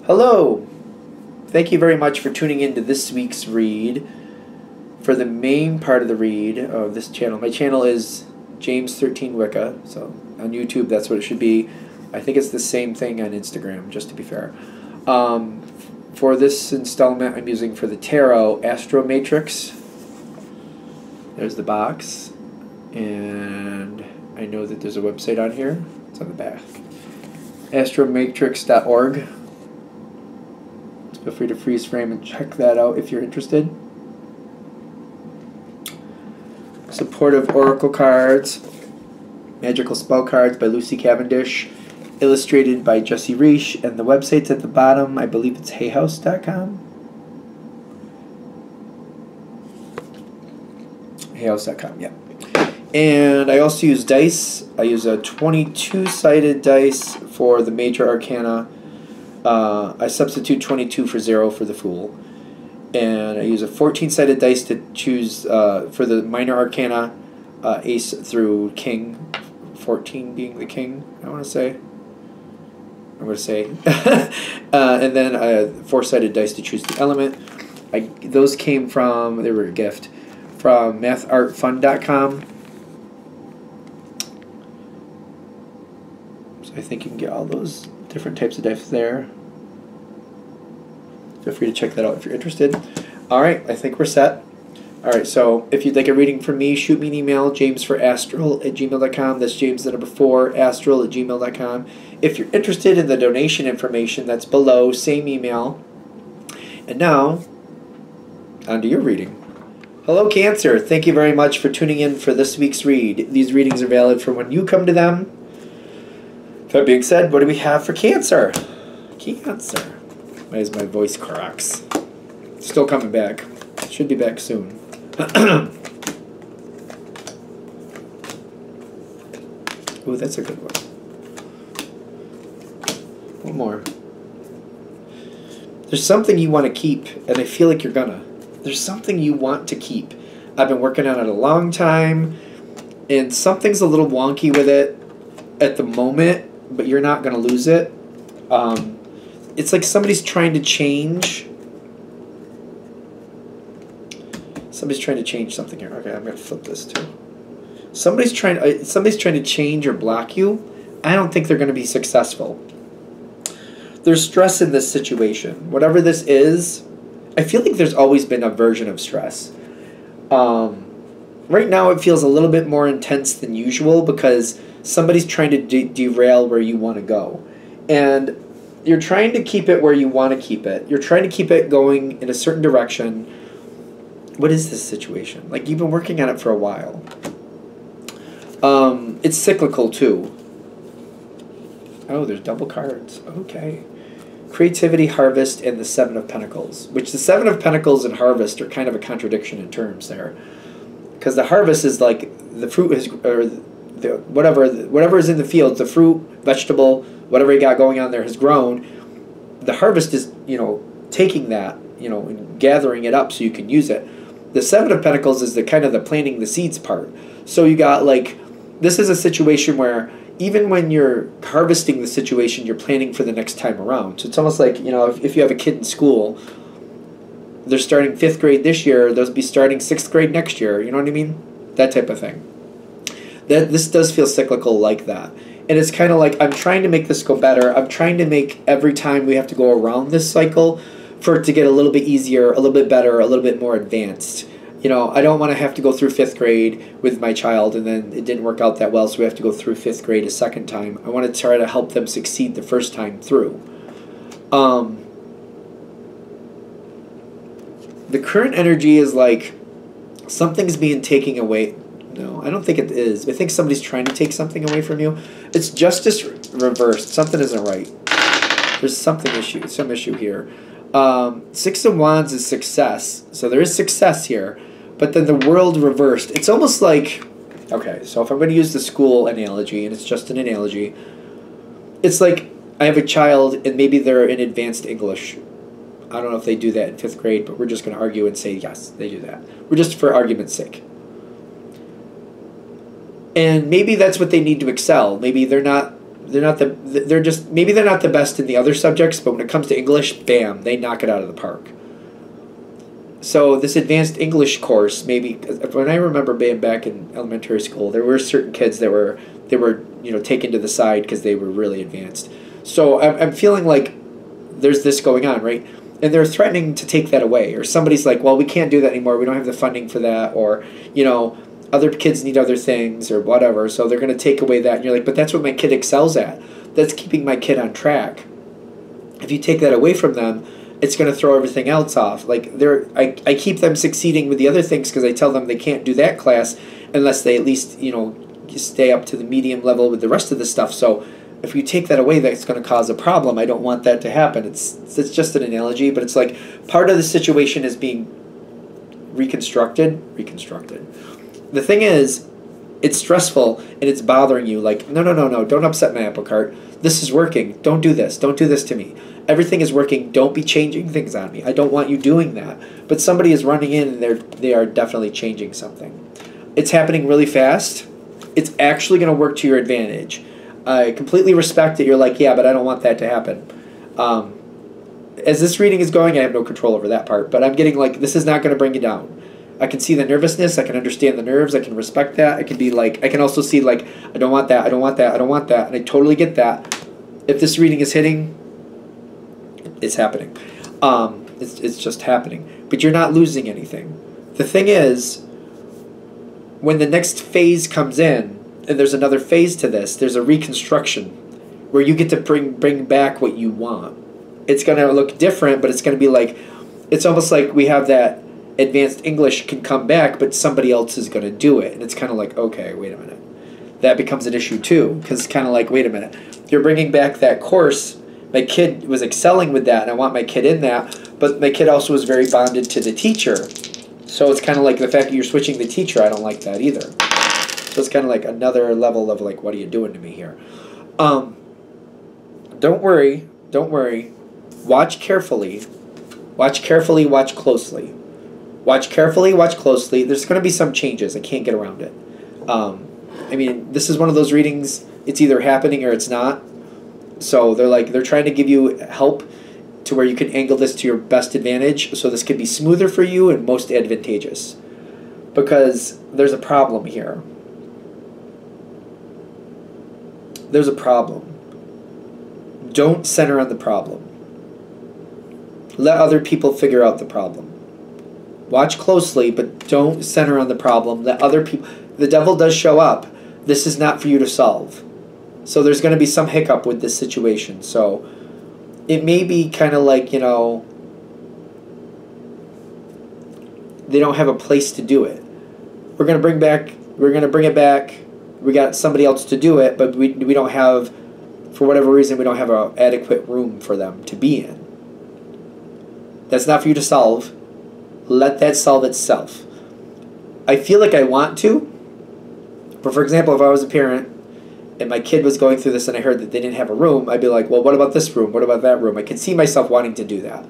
Hello! Thank you very much for tuning in to this week's read. For the main part of the read of this channel, my channel is James13 Wicca, so on YouTube that's what it should be. I think it's the same thing on Instagram, just to be fair. For this installment, I'm using for the Tarot Astro Matrix. There's the box, and I know that there's a website on here. It's on the back. astromatrix.org. Feel free to freeze frame and check that out if you're interested. Supportive Oracle cards, Magical Spell Cards by Lucy Cavendish, illustrated by Jesse Reish, and the website's at the bottom. I believe it's hayhouse.com. hayhouse.com, yeah. And I also use dice. I use a 22-sided dice for the major arcana. I substitute 22 for 0 for the Fool. And I use a 14-sided dice to choose for the minor arcana, Ace through King. 14 being the King, I want to say. I'm going to say. And then a 4-sided dice to choose the element. Those came from, they were a gift, from mathartfun.com. So I think you can get all those different types of dice there. Feel free to check that out if you're interested. Alright, I think we're set. Alright, so if you'd like a reading from me, shoot me an email, jamesforastral@gmail.com. That's James the number 4, astral@gmail.com. If you're interested in the donation information, that's below, same email. And now, on to your reading. Hello, Cancer. Thank you very much for tuning in for this week's read. These readings are valid for when you come to them. That being said, what do we have for Cancer? Cancer. Why is my voice cracks? Still coming back. Should be back soon. Ooh, that's a good one. One more. There's something you want to keep, and I feel like you're gonna. There's something you want to keep. I've been working on it a long time, and something's a little wonky with it at the moment, but you're not gonna lose it. It's like somebody's trying to change. Somebody's trying to change something here. Okay, I'm gonna flip this too. Somebody's trying to change or block you. I don't think they're gonna be successful. There's stress in this situation. Whatever this is, I feel like there's always been a version of stress. Right now it feels a little bit more intense than usual because somebody's trying to derail where you want to go. And you're trying to keep it where you want to keep it. You're trying to keep it going in a certain direction. What is this situation? Like, you've been working on it for a while. It's cyclical, too. Oh, there's double cards. Okay. Creativity, Harvest, and the Seven of Pentacles. Which the Seven of Pentacles and Harvest are kind of a contradiction in terms there. Because the harvest is like the fruit is, or the, whatever is in the field, the fruit, vegetable, whatever you got going on there has grown. The harvest is, taking that, and gathering it up so you can use it. The Seven of Pentacles is the kind of the planting the seeds part. So you got this is a situation where even when you're harvesting the situation, you're planning for the next time around. So it's almost like, if you have a kid in school, they're starting 5th grade this year, they'll be starting 6th grade next year. You know what I mean? That type of thing. This does feel cyclical like that. And it's kind of like, I'm trying to make this go better. I'm trying to make every time we have to go around this cycle for it to get a little bit easier, a little bit better, a little bit more advanced. I don't want to have to go through 5th grade with my child and then it didn't work out that well, so we have to go through 5th grade a second time. I want to try to help them succeed the first time through. The current energy is like something's being taken away. No, I don't think it is. I think somebody's trying to take something away from you. It's justice reversed. Something isn't right. There's some issue here. 6 of Wands is success. So there is success here. But then the world reversed. It's almost like, okay, so if I'm going to use the school analogy, and it's just an analogy, it's like I have a child and maybe they're in advanced English. I don't know if they do that in 5th grade, but we're just going to argue and say, yes, they do that. We're just for argument's sake. And maybe that's what they need to excel. Maybe they're not they're just, maybe they're not the best in the other subjects, but when it comes to English, bam, they knock it out of the park. So this advanced English course, maybe, when I remember being back in elementary school, there were certain kids that were taken to the side because they were really advanced. So I'm feeling like there's this going on, right? And they're threatening to take that away, or somebody's like, well, we can't do that anymore. We don't have the funding for that, or other kids need other things or whatever. So they're going to take away that, and you're like, but that's what my kid excels at. That's keeping my kid on track. If you take that away from them, it's going to throw everything else off. Like I keep them succeeding with the other things because I tell them they can't do that class unless they at least stay up to the medium level with the rest of the stuff. So if you take that away, that's going to cause a problem. I don't want that to happen. It's just an analogy, but it's like part of the situation is being reconstructed. The thing is, it's stressful and it's bothering you. Like, no, don't upset my apple cart. This is working. Don't do this. Don't do this to me. Everything is working. Don't be changing things on me. I don't want you doing that. But somebody is running in and they are definitely changing something. It's happening really fast. It's actually going to work to your advantage. I completely respect that you're like, yeah, but I don't want that to happen. As this reading is going, I have no control over that part. But I'm getting like, this is not going to bring you down. I can see the nervousness. I can understand the nerves. I can respect that. I can be like, I can also see like, I don't want that. I don't want that. I don't want that. And I totally get that. If this reading is hitting, it's happening. It's just happening. But you're not losing anything. The thing is, when the next phase comes in, and there's another phase to this, there's a reconstruction where you get to bring back what you want. It's going to look different, but it's going to be like, it's almost like we have that advanced English can come back, but somebody else is going to do it. And it's kind of like, okay, wait a minute. That becomes an issue too, because it's kind of like, wait a minute. You're bringing back that course. My kid was excelling with that, and I want my kid in that, but my kid also was very bonded to the teacher. So it's kind of like the fact that you're switching the teacher, I don't like that either. So it's kind of like another level of like, what are you doing to me here? Don't worry. Watch carefully. Watch carefully, watch closely. Watch carefully, watch closely. There's going to be some changes. I can't get around it. I mean, this is one of those readings, it's either happening or it's not. So they're trying to give you help to where you can angle this to your best advantage, so this can be smoother for you and most advantageous. Because there's a problem here. There's a problem. Don't center on the problem. Let other people figure out the problem. Watch closely, but don't center on the problem. Let other people... The devil does show up. This is not for you to solve. So there's going to be some hiccup with this situation. So it may be kind of like, they don't have a place to do it. We're going to bring it back. We got somebody else to do it, but we don't have, for whatever reason, we don't have an adequate room for them to be in. That's not for you to solve. Let that solve itself. I feel like I want to, but for example, if I was a parent and my kid was going through this and I heard that they didn't have a room, I'd be like, well, what about this room? What about that room? I can see myself wanting to do that.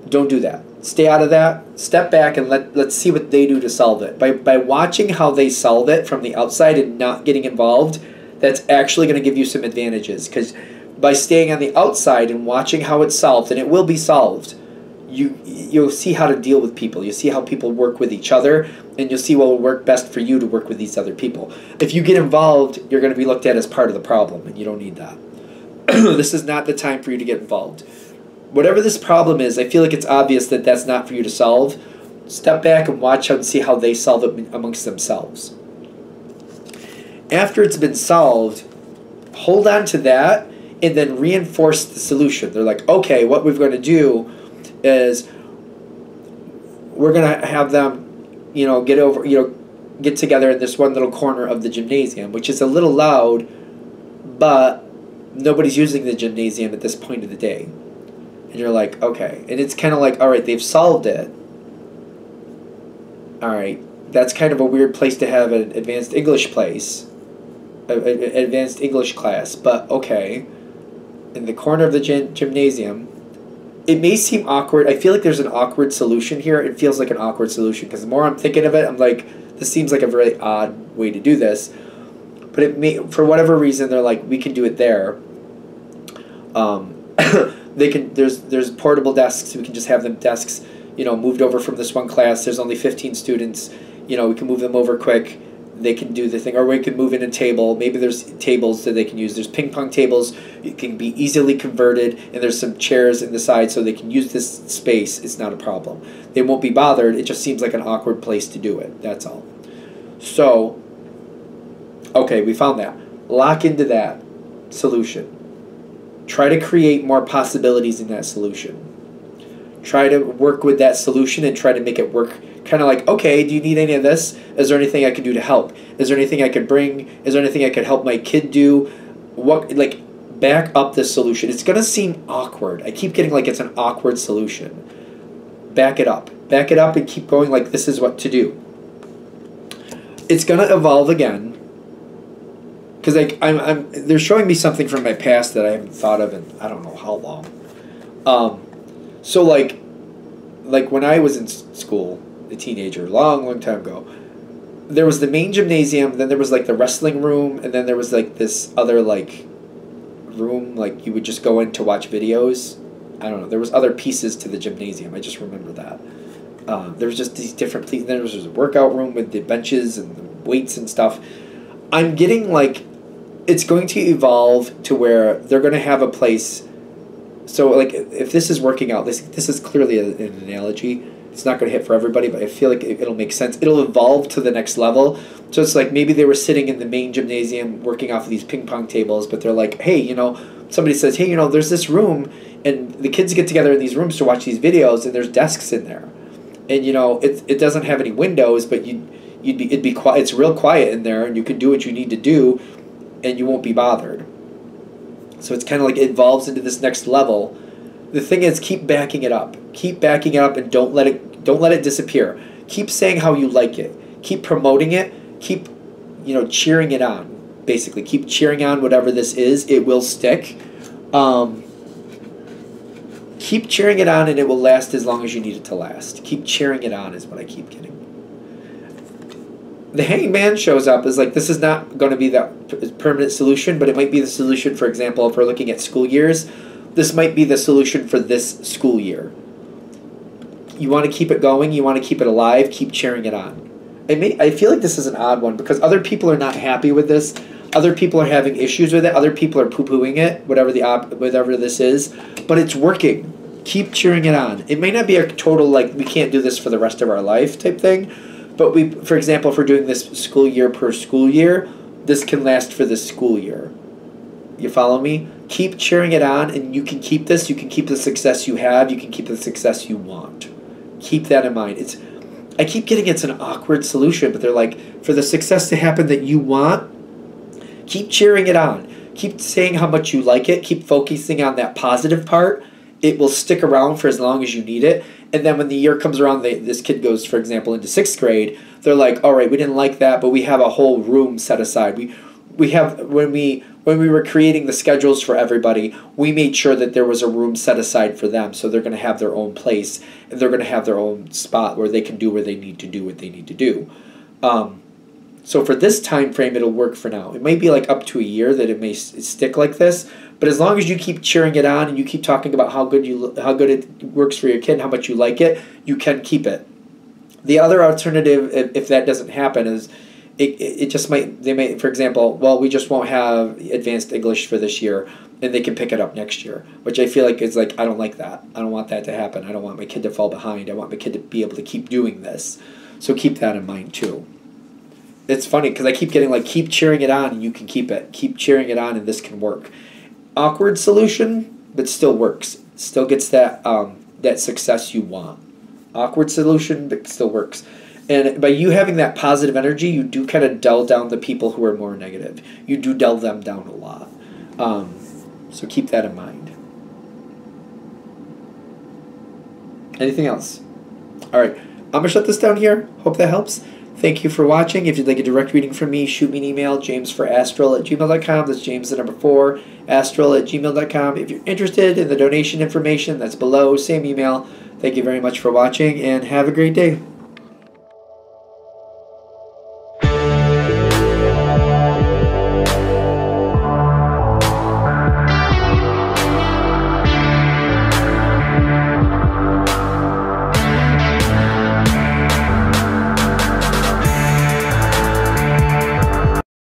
Don't do that. Stay out of that. Step back and let's see what they do to solve it. By watching how they solve it from the outside and not getting involved, that's actually going to give you some advantages. Because by staying on the outside and watching how it's solved, and it will be solved, you'll see how to deal with people. You'll see how people work with each other, and you'll see what will work best for you to work with these other people. If you get involved, you're going to be looked at as part of the problem, and you don't need that. This is not the time for you to get involved. Whatever this problem is, I feel like it's obvious that that's not for you to solve. Step back and watch and see how they solve it amongst themselves. After it's been solved, hold on to that and then reinforce the solution. They're like, okay, what we're going to do is we're going to have them, get together in this one little corner of the gymnasium, which is a little loud, but nobody's using the gymnasium at this point of the day. And you're like, okay. And it's kind of like, all right, they've solved it. All right, that's kind of a weird place to have an advanced English place, an advanced English class, but okay. In the corner of the gymnasium, it may seem awkward. I feel like there's an awkward solution here. It feels like an awkward solution because the more I'm thinking of it, I'm like, this seems like a very odd way to do this. but it may, for whatever reason, they're like, we can do it there. They can. There's portable desks. We can just have them desks, moved over from this one class. There's only 15 students. We can move them over quick. They can do the thing, or we can move in a table. Maybe there's tables that they can use. There's ping pong tables. It can be easily converted, and there's some chairs in the side so they can use this space. It's not a problem. They won't be bothered. It just seems like an awkward place to do it. That's all. So, okay, we found that. Lock into that solution. Try to create more possibilities in that solution. Try to work with that solution and try to make it work. Kind of like, okay, do you need any of this? Is there anything I can do to help? Is there anything I could bring? Is there anything I could help my kid do? Back up this solution. It's going to seem awkward. I keep getting like it's an awkward solution. Back it up. Back it up and keep going like this is what to do. It's going to evolve again. Because they're showing me something from my past that I haven't thought of in I don't know how long. So like when I was in school, a teenager, long time ago, there was the main gymnasium, then there was like the wrestling room, and then there was like this other like room like you would just go in to watch videos. I don't know. There was other pieces to the gymnasium. I just remember that. There was just these different places. Then there was a workout room with the benches and the weights and stuff. I'm getting like it's going to evolve to where they're going to have a place. So like if this is working out, this is clearly an analogy. It's not going to hit for everybody, but I feel like it'll make sense. It'll evolve to the next level. So it's like maybe they were sitting in the main gymnasium working off of these ping pong tables, but they're like, hey, somebody says, hey, there's this room, and the kids get together in these rooms to watch these videos, and there's desks in there. And, it doesn't have any windows, but it'd be quiet. It's real quiet in there, and you can do what you need to do, and you won't be bothered. So it's kind of like it evolves into this next level. The thing is, keep backing it up. Keep backing it up, and don't let it disappear. Keep saying how you like it. Keep promoting it. Keep, cheering it on. Basically, keep cheering on whatever this is. It will stick. Keep cheering it on, and it will last as long as you need it to last. Keep cheering it on is what I keep getting. The Hanged Man shows up as like, this is not going to be the permanent solution, but it might be the solution, for example, if we're looking at school years. This might be the solution for this school year. You want to keep it going. You want to keep it alive. Keep cheering it on. I feel like this is an odd one because other people are not happy with this. Other people are having issues with it. Other people are poo-pooing it, whatever this is. But it's working. Keep cheering it on. It may not be a total, like, we can't do this for the rest of our life type thing. But for example, if we're doing this school year per school year, this can last for this school year. You follow me? Keep cheering it on, and you can keep this. You can keep the success you have. You can keep the success you want. Keep that in mind. I keep getting it's an awkward solution, but they're like, for the success to happen that you want, keep cheering it on. Keep saying how much you like it. Keep focusing on that positive part. It will stick around for as long as you need it. And then when the year comes around, this kid goes, for example, into 6th grade, they're like, all right, we didn't like that, but we have a whole room set aside. We have, when we were creating the schedules for everybody, we made sure that there was a room set aside for them. So they're going to have their own place, and they're going to have their own spot where they can do where they need to do what they need to do. So for this time frame, it'll work for now. It might be like up to a year that it may stick like this, but as long as you keep cheering it on and you keep talking about how good it works for your kid and how much you like it, you can keep it. The other alternative, if that doesn't happen, is it just might, they may, for example, well, we just won't have advanced English for this year, and they can pick it up next year, which I feel like is like, I don't like that. I don't want that to happen. I don't want my kid to fall behind. I want my kid to be able to keep doing this. So keep that in mind too. It's funny because I keep getting like, keep cheering it on and you can keep it. Keep cheering it on and this can work. Awkward solution, but still works. Still gets that that success you want. Awkward solution, but still works. And by you having that positive energy, you do kind of dull down the people who are more negative. You do dull them down a lot. So keep that in mind. Anything else? All right. I'm going to shut this down here. Hope that helps. Thank you for watching. If you'd like a direct reading from me, shoot me an email, jamesforastral@gmail.com. That's James the number 4, astral@gmail.com. If you're interested in the donation information, that's below. Same email. Thank you very much for watching, and have a great day.